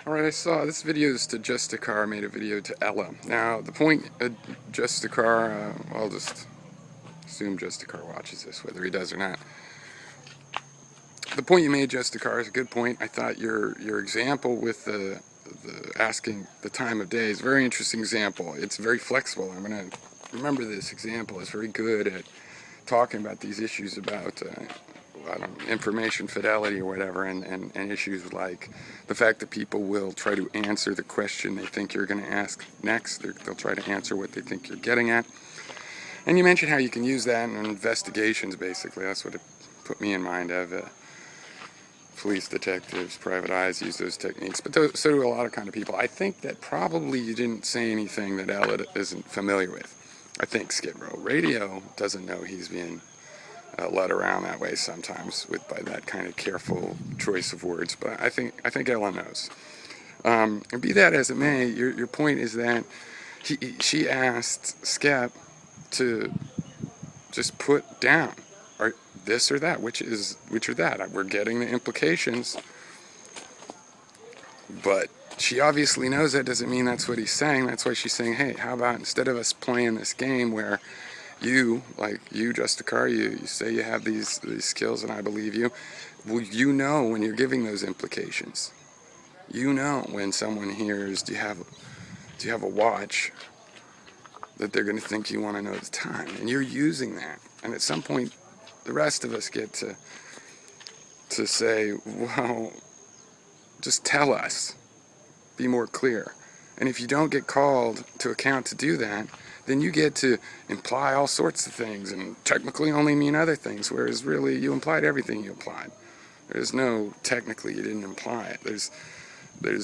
Alright, I saw this video is to Justicar, made a video to Ella. Now, the point of Justicar, I'll just assume Justicar watches this, whether he does or not. The point you made, Justicar, is a good point. I thought your example with the asking the time of day is a very interesting example. It's very flexible. I'm going to remember this example. It's very good at talking about these issues about I don't know, information fidelity or whatever, and issues like the fact that people will try to answer the question they think you're going to ask next. They'll try to answer what they think you're getting at. And you mentioned how you can use that in investigations, basically. That's what it put me in mind of. Police, detectives, private eyes use those techniques, but so do a lot of kind of people. I think that probably you didn't say anything that Ella isn't familiar with. I think Skid Row Radio doesn't know he's being led around that way sometimes by that kind of careful choice of words, but I think Ella knows. And be that as it may, your point is that she asked Skep to just put down or this or that, which or that. We're getting the implications, but she obviously knows that doesn't mean that's what he's saying. That's why she's saying, hey, how about instead of us playing this game where you, Justicar, you say you have these skills and I believe you. Well, you know when you're giving those implications. You know when someone hears, do you have a watch, that they're going to think you want to know the time. And you're using that. And at some point, the rest of us get to say, well, just tell us. Be more clear. And if you don't get called to account to do that, then you get to imply all sorts of things and technically only mean other things, whereas really you implied everything you implied. There's no technically you didn't imply it. There's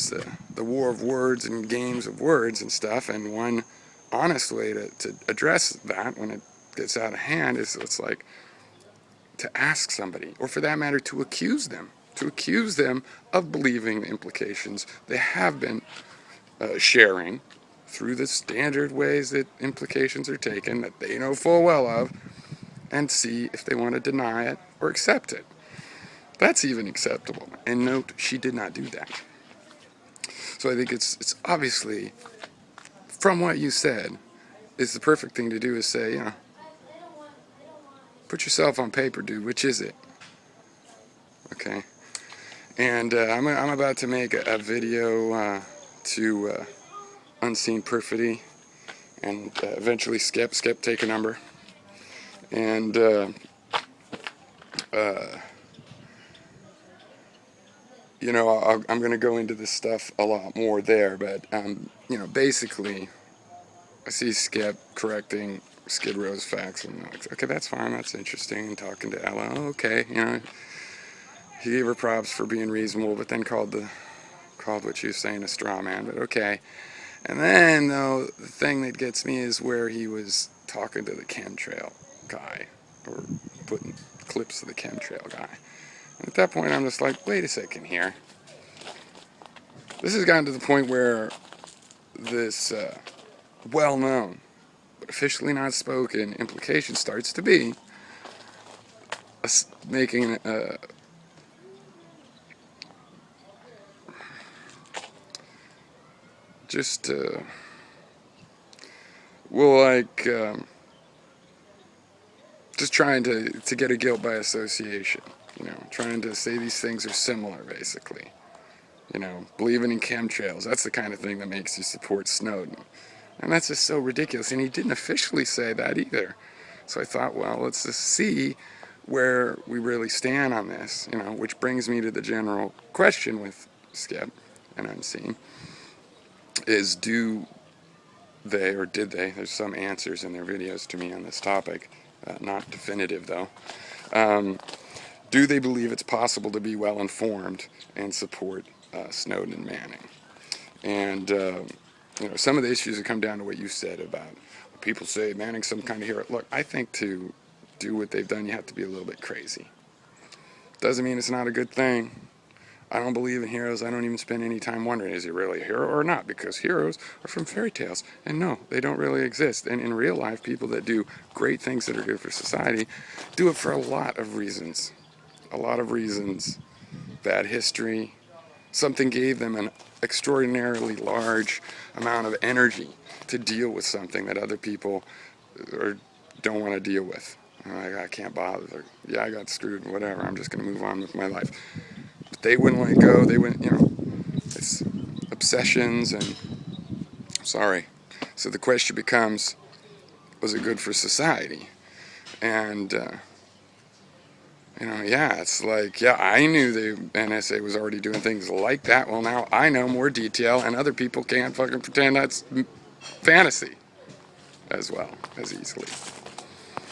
the war of words and games of words and stuff, and one honest way to address that when it gets out of hand is it's like to ask somebody, or for that matter to accuse them of believing the implications they have been sharing through the standard ways that implications are taken that they know full well of, and see if they want to deny it or accept it. That's even acceptable. And note, she did not do that. So I think it's obviously, from what you said, is the perfect thing to do is say, put yourself on paper, dude. Which is it? Okay. And I'm about to make a video to Unseen Perfidy, and eventually Skep take a number, and I'm going to go into this stuff a lot more there, but basically I see Skep correcting Skid Row's facts, and I'm like, okay, that's fine, that's interesting, and talking to Ella, okay, he gave her props for being reasonable, but then called what she was saying a straw man, but okay. And then, though, the thing that gets me is where he was talking to the chemtrail guy, or putting clips of the chemtrail guy. And at that point, I'm just like, wait a second here. This has gotten to the point where this well-known, but officially not spoken implication starts to be making just just trying to get a guilt by association, trying to say these things are similar, basically, believing in chemtrails. That's the kind of thing that makes you support Snowden, and that's just so ridiculous. And he didn't officially say that either, so I thought, well, let's just see where we really stand on this, which brings me to the general question with Skep and Unseen. Is do they, or did they, there's some answers in their videos to me on this topic, not definitive though, do they believe it's possible to be well informed and support Snowden and Manning? And some of the issues that come down to what you said about people say Manning's some kind of hero. Look, I think to do what they've done you have to be a little bit crazy. Doesn't mean it's not a good thing. I don't believe in heroes. I don't even spend any time wondering, is he really a hero or not? Because heroes are from fairy tales. And no, they don't really exist. And in real life, people that do great things that are good for society do it for a lot of reasons. A lot of reasons. Bad history, something gave them an extraordinarily large amount of energy to deal with something that other people don't want to deal with. I can't bother. Yeah, I got screwed, whatever. I'm just going to move on with my life. But they wouldn't let go. They wouldn't, it's obsessions and, sorry. So the question becomes, was it good for society? And, yeah, it's like, yeah, I knew the NSA was already doing things like that. Well, now I know more detail, and other people can't fucking pretend that's fantasy as well as easily.